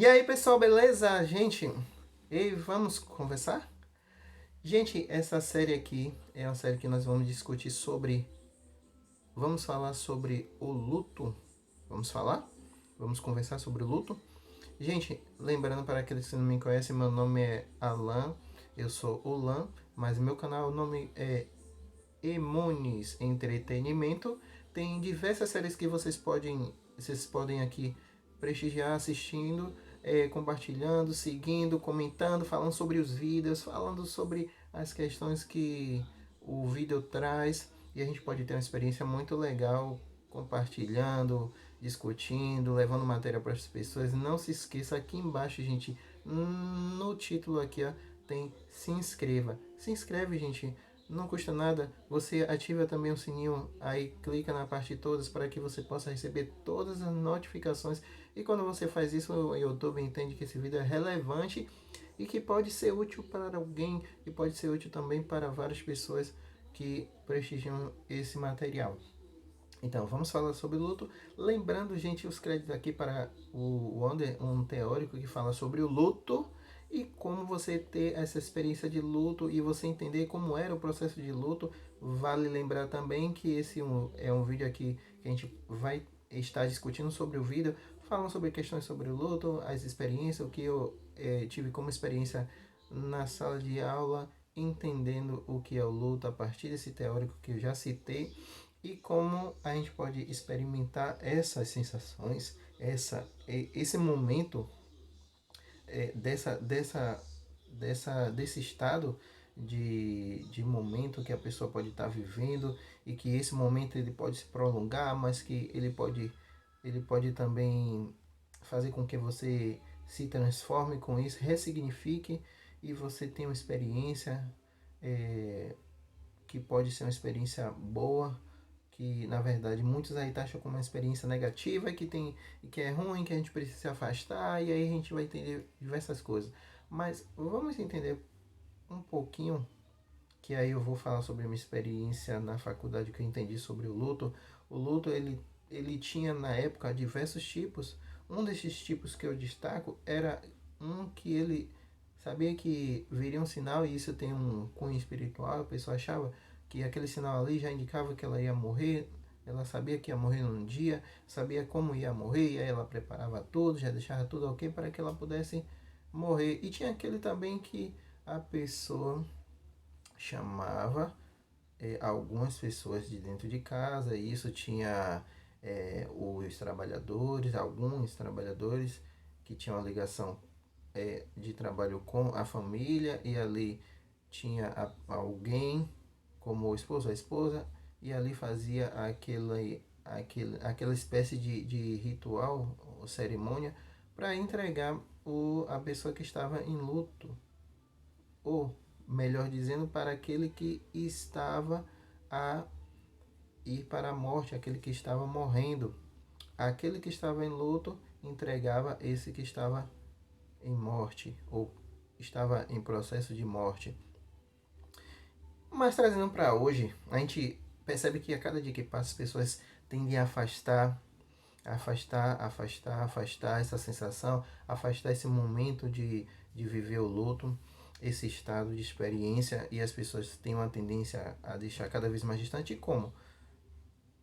E aí, pessoal, beleza? Gente, e vamos conversar? Gente, essa série aqui é uma série que nós vamos discutir sobre. Vamos falar sobre o luto. Vamos falar? Vamos conversar sobre o luto? Gente, lembrando para aqueles que não me conhecem, meu nome é Alan, eu sou o Lan, mas meu canal, o nome é Emunes Entretenimento. Tem diversas séries que vocês podem aqui prestigiar assistindo, compartilhando, seguindo, comentando, falando sobre os vídeos, falando sobre as questões que o vídeo traz, e a gente pode ter uma experiência muito legal compartilhando, discutindo, levando matéria para as pessoas. Não se esqueça, aqui embaixo, gente, no título aqui, ó, tem se inscreva. Se inscreve, gente, não custa nada. Você ativa também o sininho, aí clica na parte de todas para que você possa receber todas as notificações. E quando você faz isso, o YouTube entende que esse vídeo é relevante e que pode ser útil para alguém e pode ser útil também para várias pessoas que prestigiam esse material. Então, vamos falar sobre luto. Lembrando, gente, os créditos aqui para o Wander, um teórico que fala sobre o luto e como você ter essa experiência de luto e você entender como era o processo de luto. Vale lembrar também que esse é um vídeo aqui que a gente vai estar discutindo sobre o vídeo, falando sobre questões sobre o luto, as experiências, o que eu tive como experiência na sala de aula, entendendo o que é o luto a partir desse teórico que eu já citei e como a gente pode experimentar essas sensações, esse momento desse estado de momento que a pessoa pode estar vivendo e que esse momento ele pode se prolongar, mas que ele pode também fazer com que você se transforme com isso, ressignifique e você tenha uma experiência é, que pode ser uma experiência boa, que na verdade muitos aí taxam como uma experiência negativa, que é ruim, que a gente precisa se afastar, e aí a gente vai entender diversas coisas. Mas vamos entender um pouquinho, que aí eu vou falar sobre a minha experiência na faculdade, que eu entendi sobre o luto. O luto, ele tinha na época diversos tipos. Um desses tipos que eu destaco era um que ele sabia que viria um sinal, e isso tem um cunho espiritual. A pessoa achava que aquele sinal ali já indicava que ela ia morrer. Ela sabia que ia morrer num dia, sabia como ia morrer, e aí ela preparava tudo, já deixava tudo ok para que ela pudesse morrer. E tinha aquele também que a pessoa chamava algumas pessoas de dentro de casa, e isso tinha os trabalhadores, alguns trabalhadores que tinham a ligação de trabalho com a família, e ali tinha alguém como o esposo, a esposa, e ali fazia aquela espécie de ritual ou cerimônia para entregar a pessoa que estava em luto, ou melhor dizendo, para aquele que estava a ir para a morte, aquele que estava morrendo. Aquele que estava em luto entregava esse que estava em morte, ou estava em processo de morte. Mas trazendo para hoje, a gente percebe que a cada dia que passa as pessoas tendem a afastar essa sensação, afastar esse momento de viver o luto, esse estado de experiência, e as pessoas têm uma tendência a deixar cada vez mais distante. E como?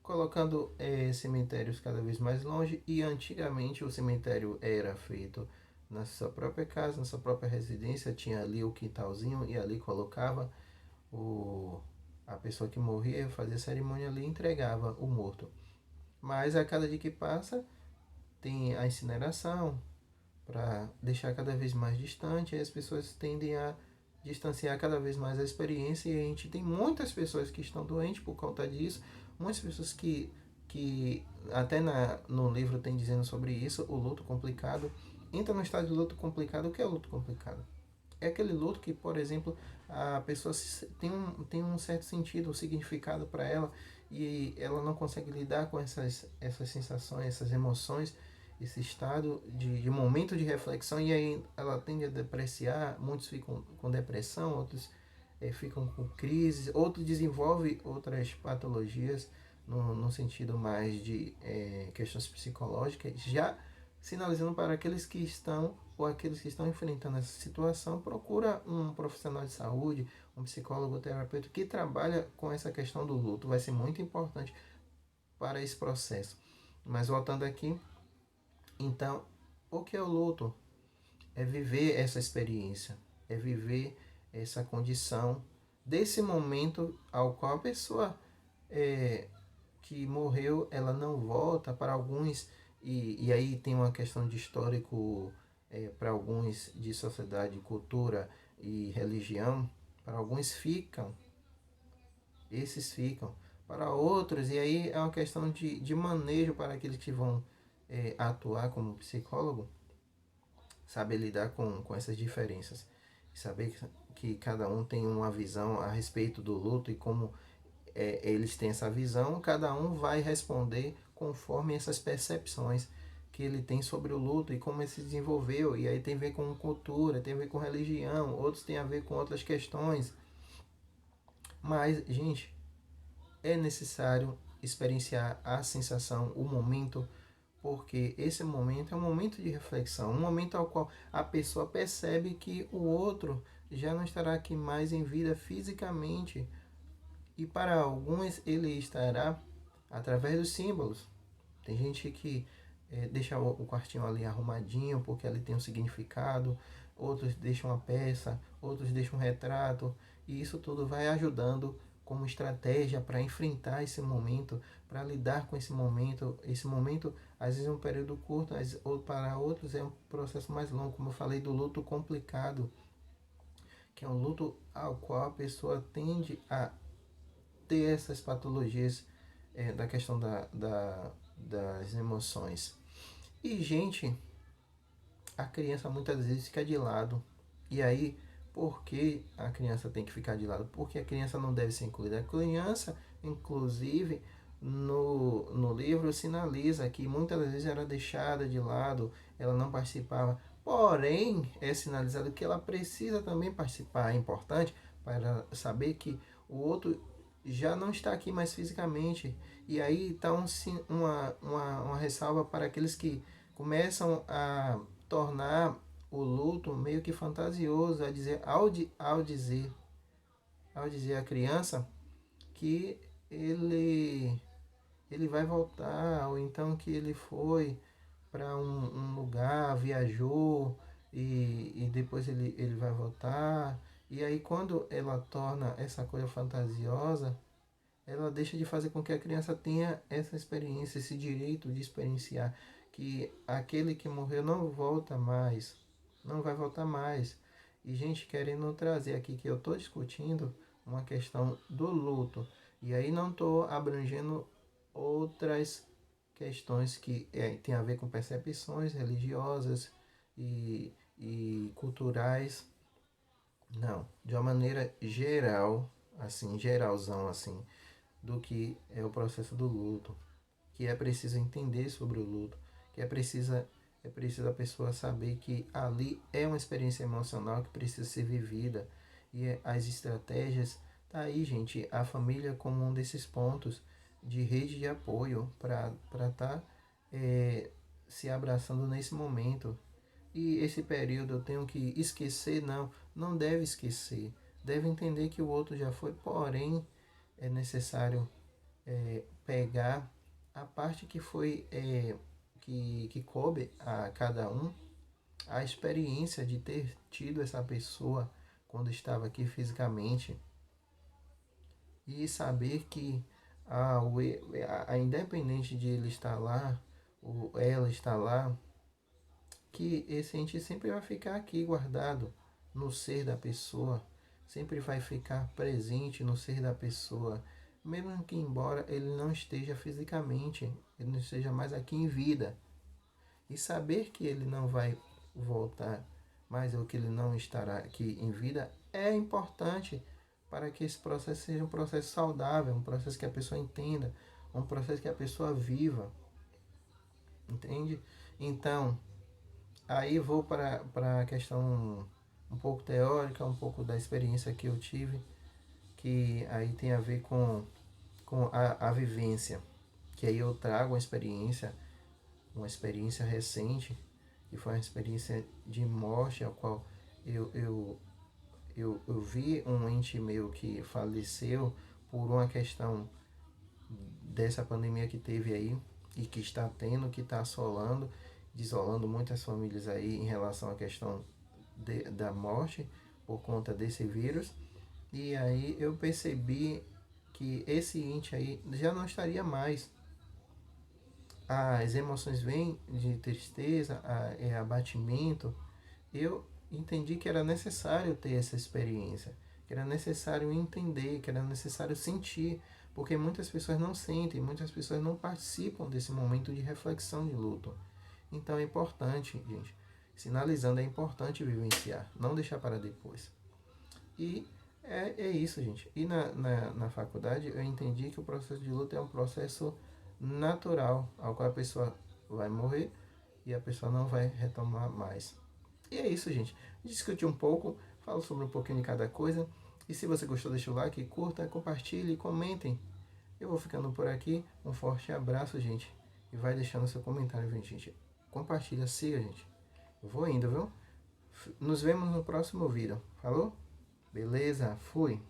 Colocando cemitérios cada vez mais longe, e antigamente o cemitério era feito na sua própria casa, na sua própria residência, tinha ali o quintalzinho e ali colocava o, a pessoa que morria, fazia a cerimônia ali e entregava o morto. Mas a cada dia que passa tem a incineração para deixar cada vez mais distante, e as pessoas tendem a distanciar cada vez mais a experiência, e a gente tem muitas pessoas que estão doentes por conta disso, muitas pessoas que até no livro tem dizendo sobre isso, o luto complicado. Entra no estado de luto complicado. O que é luto complicado? É aquele luto que, por exemplo, a pessoa tem um certo sentido, um significado para ela, e ela não consegue lidar com essas sensações, essas emoções, esse estado de momento de reflexão, e aí ela tende a depreciar. Muitos ficam com depressão, outros ficam com crise, outros desenvolvem outras patologias no sentido mais de questões psicológicas. Já sinalizando para aqueles que estão ou aqueles que estão enfrentando essa situação, procura um profissional de saúde, um psicólogo, terapeuta que trabalha com essa questão do luto. Vai ser muito importante para esse processo. Mas voltando aqui, então, o que é o luto? É viver essa experiência, é viver essa condição desse momento ao qual a pessoa que morreu, ela não volta para alguns, e aí tem uma questão de histórico para alguns de sociedade, cultura e religião, para alguns ficam, esses ficam, para outros, e aí é uma questão de manejo para aqueles que vão atuar como psicólogo, saber lidar com essas diferenças, saber que cada um tem uma visão a respeito do luto e como eles têm essa visão, cada um vai responder conforme essas percepções que ele tem sobre o luto e como ele se desenvolveu. E aí tem a ver com cultura, tem a ver com religião, outros tem a ver com outras questões. Mas, gente, é necessário experienciar a sensação, o momento, porque esse momento é um momento de reflexão, um momento ao qual a pessoa percebe que o outro já não estará aqui mais em vida fisicamente, e para alguns ele estará através dos símbolos. Tem gente que deixa o quartinho ali arrumadinho porque ali tem um significado, outros deixam uma peça, outros deixam um retrato, e isso tudo vai ajudando como estratégia para enfrentar esse momento, para lidar com esse momento. Esse momento às vezes é um período curto, ou para outros é um processo mais longo, como eu falei do luto complicado, que é um luto ao qual a pessoa tende a ter essas patologias da questão das emoções. E, gente, a criança muitas vezes fica de lado. E aí, por que a criança tem que ficar de lado? Porque a criança não deve ser incluída. A criança, inclusive, no livro sinaliza que muitas vezes era deixada de lado, ela não participava. Porém, é sinalizado que ela precisa também participar. É importante para saber que o outro já não está aqui mais fisicamente. E aí está uma ressalva para aqueles que começam a tornar o luto meio que fantasioso, a dizer, ao dizer à criança que ele, ele vai voltar, ou então que ele foi para um lugar, viajou e depois ele vai voltar. E aí quando ela torna essa coisa fantasiosa, ela deixa de fazer com que a criança tenha essa experiência, esse direito de experienciar que aquele que morreu não volta mais, não vai voltar mais. E gente querendo trazer aqui que eu estou discutindo uma questão do luto, e aí não estou abrangendo outras questões que tem a ver com percepções religiosas e culturais, não, de uma maneira geral, assim, geralzão assim, do que é o processo do luto, que é preciso entender sobre o luto, que é preciso a pessoa saber que ali é uma experiência emocional que precisa ser vivida, e as estratégias, tá aí, gente, a família como um desses pontos de rede de apoio para estar se abraçando nesse momento. E esse período eu tenho que esquecer? Não, não deve esquecer. Deve entender que o outro já foi, porém é necessário pegar a parte que foi que coube a cada um, a experiência de ter tido essa pessoa quando estava aqui fisicamente, e saber que independente de ele estar lá ou ela estar lá, que esse ente sempre vai ficar aqui guardado no ser da pessoa, sempre vai ficar presente no ser da pessoa, mesmo que embora ele não esteja fisicamente, ele não esteja mais aqui em vida. E saber que ele não vai voltar mais ou que ele não estará aqui em vida é importante para que esse processo seja um processo saudável, um processo que a pessoa entenda, um processo que a pessoa viva, entende? Então, aí vou para a questão um pouco teórica, um pouco da experiência que eu tive, que aí tem a ver com a vivência, que aí eu trago a experiência uma experiência recente, que foi uma experiência de morte, a qual eu, eu, eu vi um ente meu que faleceu por uma questão dessa pandemia que teve aí e que está tendo, que está assolando, desolando muitas famílias aí em relação à questão da morte por conta desse vírus. E aí eu percebi que esse ente aí já não estaria mais. As emoções vêm de tristeza, abatimento. Eu entendi que era necessário ter essa experiência, que era necessário entender, que era necessário sentir, porque muitas pessoas não sentem, muitas pessoas não participam desse momento de reflexão de luto. Então é importante, gente, sinalizando, é importante vivenciar, não deixar para depois. E é isso, gente. E na faculdade eu entendi que o processo de luto é um processo natural, ao qual a pessoa vai morrer e a pessoa não vai retomar mais. E é isso, gente. Discuti um pouco, falo sobre um pouquinho de cada coisa. E se você gostou, deixa o like, curta, compartilhe, comentem. Eu vou ficando por aqui. Um forte abraço, gente. E vai deixando seu comentário, gente. Compartilha, siga, gente. Eu vou indo, viu? Nos vemos no próximo vídeo. Falou? Beleza? Fui.